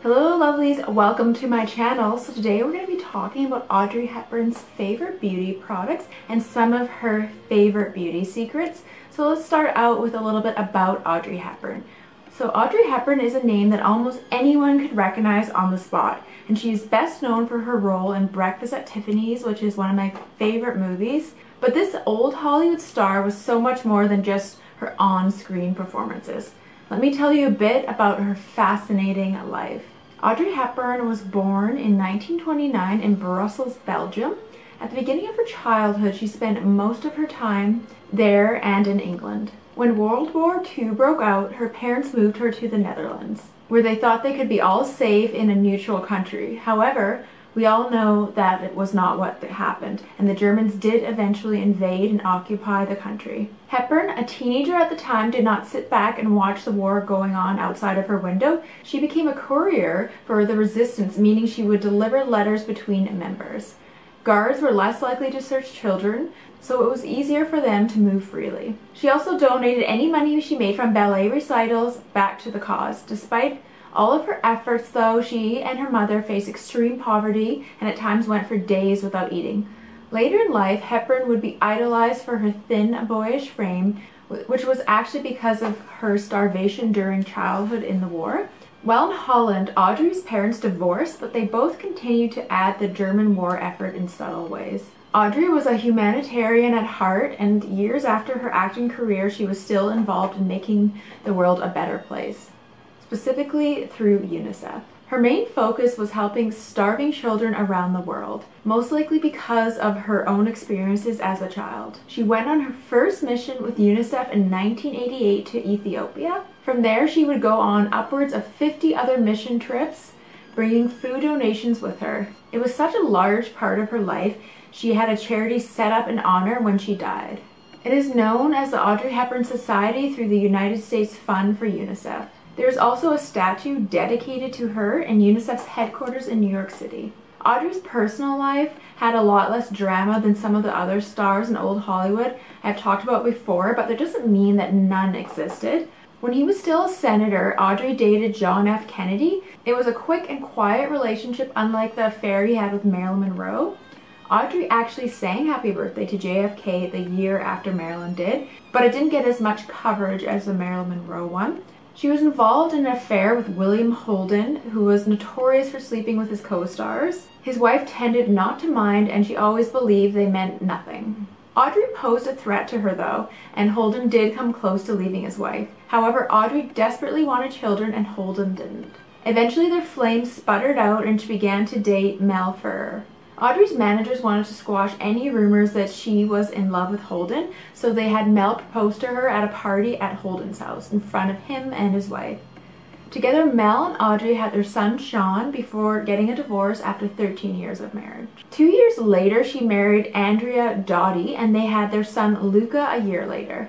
Hello lovelies, welcome to my channel. So today we're going to be talking about Audrey Hepburn's favorite beauty products and some of her favorite beauty secrets. So let's start out with a little bit about Audrey Hepburn. So Audrey Hepburn is a name that almost anyone could recognize on the spot, and she is best known for her role in Breakfast at Tiffany's, which is one of my favorite movies. But this old Hollywood star was so much more than just her on-screen performances. Let me tell you a bit about her fascinating life. Audrey Hepburn was born in 1929 in Brussels, Belgium. At the beginning of her childhood, she spent most of her time there and in England. When World War II broke out, her parents moved her to the Netherlands, where they thought they could be all safe in a neutral country. However, we all know that it was not what happened, and the Germans did eventually invade and occupy the country. Hepburn, a teenager at the time, did not sit back and watch the war going on outside of her window. She became a courier for the resistance, meaning she would deliver letters between members. Guards were less likely to search children, so it was easier for them to move freely. She also donated any money she made from ballet recitals back to the cause. Despite all of her efforts, though, she and her mother faced extreme poverty and at times went for days without eating. Later in life, Hepburn would be idolized for her thin, boyish frame, which was actually because of her starvation during childhood in the war. While in Holland, Audrey's parents divorced, but they both continued to add the German war effort in subtle ways. Audrey was a humanitarian at heart, and years after her acting career, she was still involved in making the world a better place, specifically through UNICEF. Her main focus was helping starving children around the world, most likely because of her own experiences as a child. She went on her first mission with UNICEF in 1988 to Ethiopia. From there, she would go on upwards of 50 other mission trips, bringing food donations with her. It was such a large part of her life, she had a charity set up in honor when she died. It is known as the Audrey Hepburn Society through the United States Fund for UNICEF. There is also a statue dedicated to her in UNICEF's headquarters in New York City. Audrey's personal life had a lot less drama than some of the other stars in old Hollywood I've talked about before, but that doesn't mean that none existed. When he was still a senator, Audrey dated John F. Kennedy. It was a quick and quiet relationship, unlike the affair he had with Marilyn Monroe. Audrey actually sang Happy Birthday to JFK the year after Marilyn did, but it didn't get as much coverage as the Marilyn Monroe one. She was involved in an affair with William Holden, who was notorious for sleeping with his co-stars. His wife tended not to mind, and she always believed they meant nothing. Audrey posed a threat to her though, and Holden did come close to leaving his wife. However, Audrey desperately wanted children and Holden didn't. Eventually their flames sputtered out and she began to date Mel Ferrer. Audrey's managers wanted to squash any rumors that she was in love with Holden, so they had Mel propose to her at a party at Holden's house in front of him and his wife. Together, Mel and Audrey had their son Sean before getting a divorce after 13 years of marriage. 2 years later, she married Andrea Dottie and they had their son Luca a year later.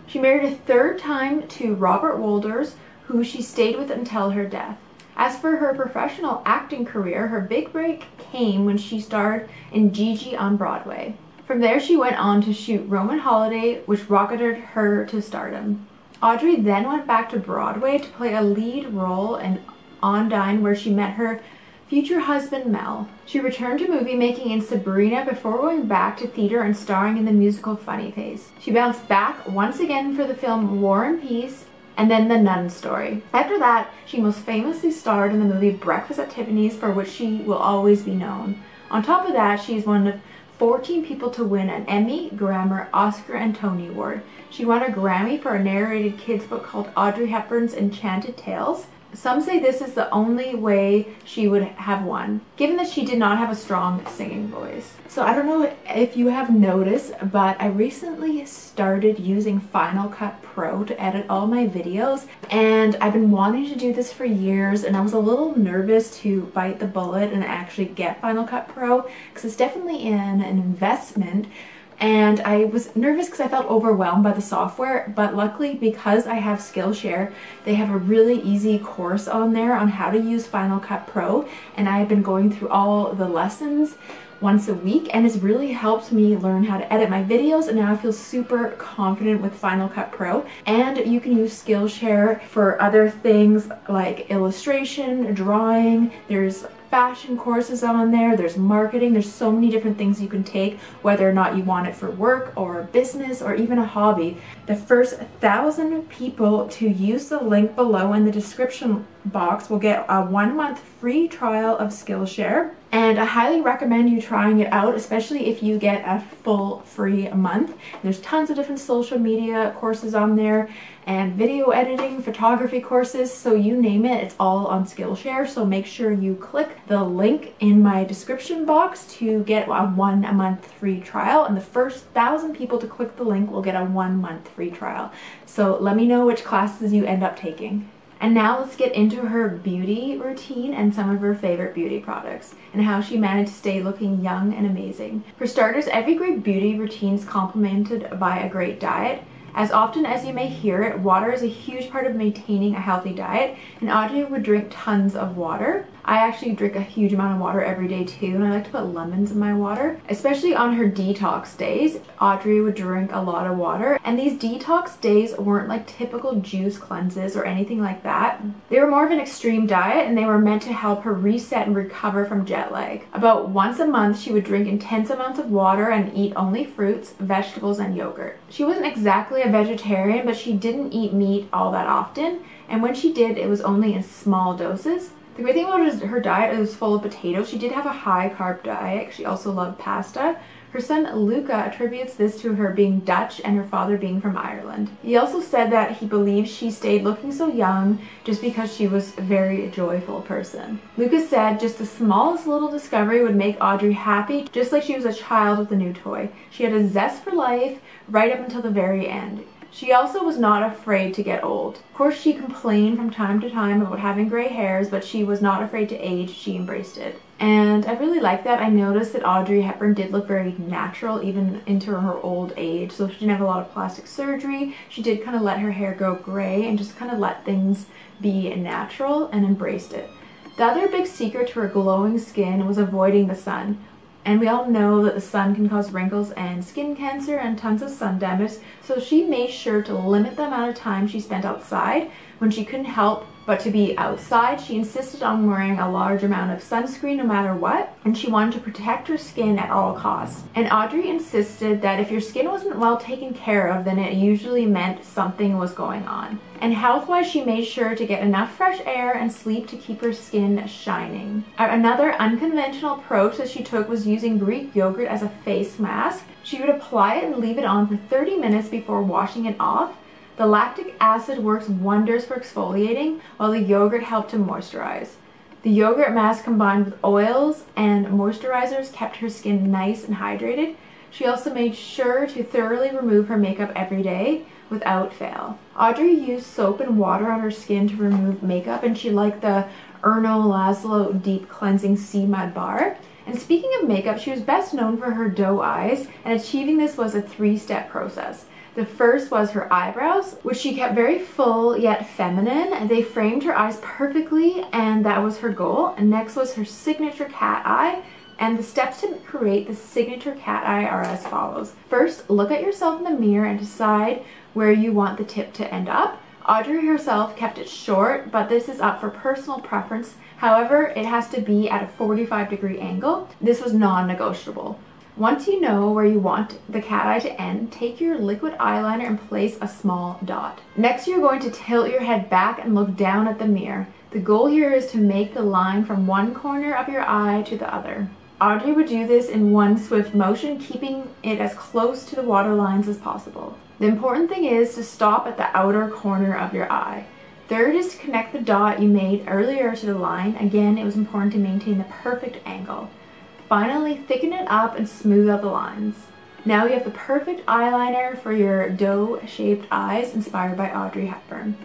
She married a third time to Robert Wolders, who she stayed with until her death. As for her professional acting career, her big break came when she starred in Gigi on Broadway. From there, she went on to shoot Roman Holiday, which rocketed her to stardom. Audrey then went back to Broadway to play a lead role in Ondine, where she met her future husband Mel. She returned to movie making in Sabrina before going back to theater and starring in the musical Funny Face. She bounced back once again for the film War and Peace, and then The Nun Story. After that, she most famously starred in the movie Breakfast at Tiffany's, for which she will always be known. On top of that, she is one of 14 people to win an Emmy, Grammy, Oscar, and Tony Award. She won a Grammy for a narrated kids book called Audrey Hepburn's Enchanted Tales. Some say this is the only way she would have won, given that she did not have a strong singing voice. So I don't know if you have noticed, but I recently started using Final Cut Pro to edit all my videos, and I've been wanting to do this for years, and I was a little nervous to bite the bullet and actually get Final Cut Pro, because it's definitely an investment. and I was nervous because I felt overwhelmed by the software, but luckily because I have Skillshare, they have a really easy course on there on how to use Final Cut Pro, and I've been going through all the lessons once a week, and it's really helped me learn how to edit my videos, and now I feel super confident with Final Cut Pro. And you can use Skillshare for other things like illustration, drawing, there's fashion courses on there, there's marketing, there's so many different things you can take, whether or not you want it for work or business or even a hobby. The first 1,000 people to use the link below in the description box will get a 1-month free trial of Skillshare, and I highly recommend you trying it out, especially if you get a full free month. There's tons of different social media courses on there, and video editing, photography courses, so you name it, it's all on Skillshare. So make sure you click the link in my description box to get a 1-month free trial, and the first 1,000 people to click the link will get a 1-month free trial. So let me know which classes you end up taking. And now let's get into her beauty routine and some of her favorite beauty products and how she managed to stay looking young and amazing. For starters, every great beauty routine is complemented by a great diet. As often as you may hear it, water is a huge part of maintaining a healthy diet, and Audrey would drink tons of water. I actually drink a huge amount of water every day too, and I like to put lemons in my water. Especially on her detox days, Audrey would drink a lot of water, and these detox days weren't like typical juice cleanses or anything like that. They were more of an extreme diet, and they were meant to help her reset and recover from jet lag. About once a month, she would drink intense amounts of water and eat only fruits, vegetables, and yogurt. She wasn't exactly a vegetarian, but she didn't eat meat all that often, and when she did, it was only in small doses. The great thing about her diet is full of potatoes. She did have a high carb diet. She also loved pasta. Her son Luca attributes this to her being Dutch and her father being from Ireland. He also said that he believes she stayed looking so young just because she was a very joyful person. Luca said just the smallest little discovery would make Audrey happy, just like she was a child with a new toy. She had a zest for life right up until the very end. She also was not afraid to get old. Of course, she complained from time to time about having gray hairs, but she was not afraid to age. She embraced it. And I really like that. I noticed that Audrey Hepburn did look very natural even into her old age. So she didn't have a lot of plastic surgery. She did kind of let her hair go gray and just kind of let things be natural and embraced it. The other big secret to her glowing skin was avoiding the sun. And we all know that the sun can cause wrinkles and skin cancer and tons of sun damage, so she made sure to limit the amount of time she spent outside. When she couldn't help but to be outside, she insisted on wearing a large amount of sunscreen no matter what, and she wanted to protect her skin at all costs. And Audrey insisted that if your skin wasn't well taken care of, then it usually meant something was going on. And health-wise, she made sure to get enough fresh air and sleep to keep her skin shining. Another unconventional approach that she took was using Greek yogurt as a face mask. She would apply it and leave it on for 30 minutes before washing it off. The lactic acid works wonders for exfoliating, while the yogurt helped to moisturize. The yogurt mask combined with oils and moisturizers kept her skin nice and hydrated. She also made sure to thoroughly remove her makeup every day without fail. Audrey used soap and water on her skin to remove makeup, and she liked the Erno Laszlo Deep Cleansing Sea Mud Bar. And speaking of makeup, she was best known for her doe eyes, and achieving this was a 3-step process. The first was her eyebrows, which she kept very full yet feminine. They framed her eyes perfectly, and that was her goal. And next was her signature cat eye. And the steps to create the signature cat eye are as follows. First, look at yourself in the mirror and decide where you want the tip to end up. Audrey herself kept it short, but this is up for personal preference. However, it has to be at a 45-degree angle. This was non-negotiable. Once you know where you want the cat eye to end, take your liquid eyeliner and place a small dot. Next, you're going to tilt your head back and look down at the mirror. The goal here is to make the line from one corner of your eye to the other. Audrey would do this in one swift motion, keeping it as close to the water lines as possible. The important thing is to stop at the outer corner of your eye. Third is to connect the dot you made earlier to the line. Again, it was important to maintain the perfect angle. Finally, thicken it up and smooth out the lines. Now you have the perfect eyeliner for your doe-shaped eyes inspired by Audrey Hepburn.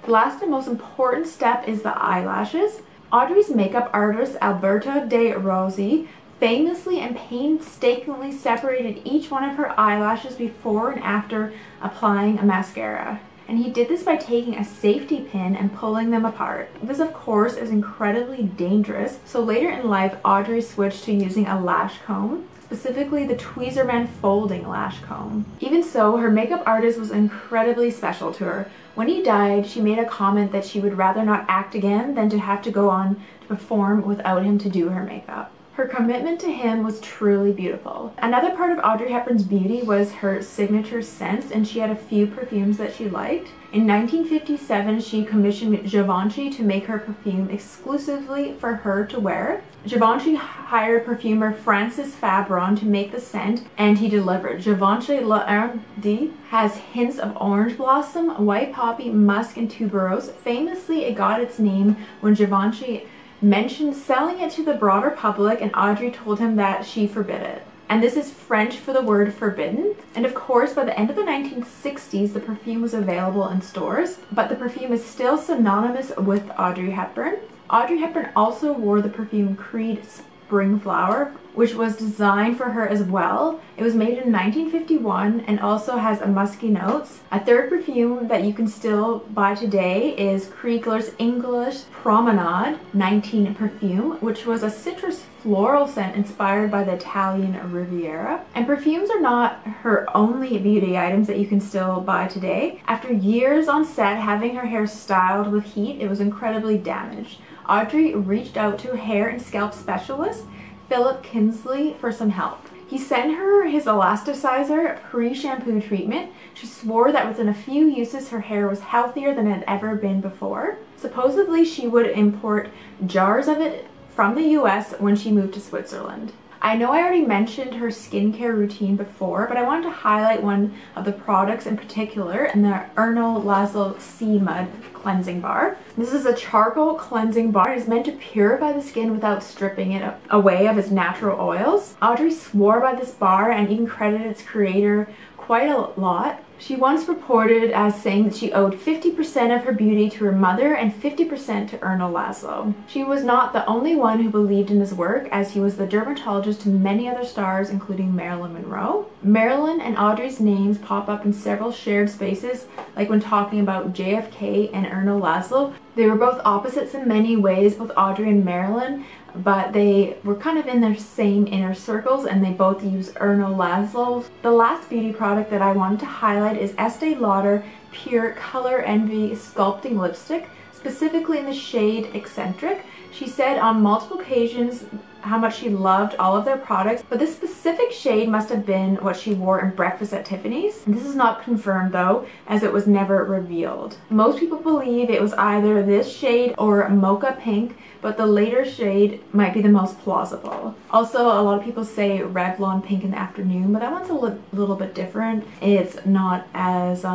The last and most important step is the eyelashes. Audrey's makeup artist Alberto De Rossi famously and painstakingly separated each one of her eyelashes before and after applying a mascara. And he did this by taking a safety pin and pulling them apart. This, of course, is incredibly dangerous, so later in life, Audrey switched to using a lash comb, specifically the Tweezerman folding lash comb. Even so, her makeup artist was incredibly special to her. When he died, she made a comment that she would rather not act again than to have to go on to perform without him to do her makeup. Her commitment to him was truly beautiful. Another part of Audrey Hepburn's beauty was her signature scents, and she had a few perfumes that she liked. In 1957, she commissioned Givenchy to make her perfume exclusively for her to wear. Givenchy hired perfumer Francis Fabron to make the scent, and he delivered. Givenchy L'Ardi has hints of orange blossom, white poppy, musk, and tuberose. Famously, it got its name when Givenchy mentioned selling it to the broader public, and Audrey told him that she forbid it. And this is French for the word forbidden. And of course, by the end of the 1960s, the perfume was available in stores, but the perfume is still synonymous with Audrey Hepburn. Audrey Hepburn also wore the perfume Creed Spring Flower, which was designed for her as well. It was made in 1951 and also has a musky notes. A third perfume that you can still buy today is Kriegler's English Promenade 19 perfume, which was a citrus floral scent inspired by the Italian Riviera. And perfumes are not her only beauty items that you can still buy today. After years on set having her hair styled with heat, it was incredibly damaged. Audrey reached out to hair and scalp specialist Philip Kinsley for some help. He sent her his elasticizer pre-shampoo treatment. She swore that within a few uses her hair was healthier than it had ever been before. Supposedly she would import jars of it from the US when she moved to Switzerland. I know I already mentioned her skincare routine before, but I wanted to highlight one of the products in particular, and the Ernal Laszlo Sea Mud Cleansing Bar. This is a charcoal cleansing bar. It is meant to purify the skin without stripping it away of its natural oils. Audrey swore by this bar and even credited its creator quite a lot. She once reported as saying that she owed 50% of her beauty to her mother and 50% to Ernal Laszlo. She was not the only one who believed in his work, as he was the dermatologist to many other stars, including Marilyn Monroe. Marilyn and Audrey's names pop up in several shared spaces, like when talking about JFK and Ernal Laszlo. They were both opposites in many ways, both Audrey and Marilyn, but they were kind of in their same inner circles, and they both use Ernal Laszlo. The last beauty product that I wanted to highlight is Estee Lauder Pure Color Envy Sculpting Lipstick, specifically in the shade Eccentric. She said on multiple occasions how much she loved all of their products, but this specific shade must have been what she wore in Breakfast at Tiffany's. And this is not confirmed though, as it was never revealed. Most people believe it was either this shade or Mocha Pink, but the later shade might be the most plausible. Also, a lot of people say Revlon Pink in the Afternoon, but that one's a little bit different. It's not as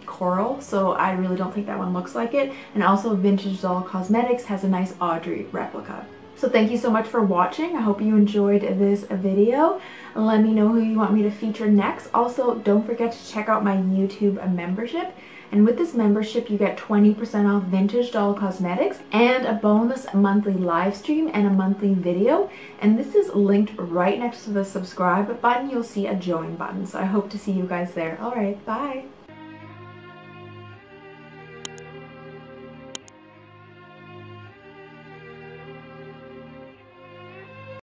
coral, so I really don't think that one looks like it. And also Vintage Doll Cosmetics has a nice Audrey replica. So thank you so much for watching. I hope you enjoyed this video. Let me know who you want me to feature next. Also, don't forget to check out my YouTube membership. And with this membership, you get 20% off Vintage Doll Cosmetics and a bonus monthly live stream and a monthly video. And this is linked right next to the subscribe button. You'll see a join button. So I hope to see you guys there. All right, bye.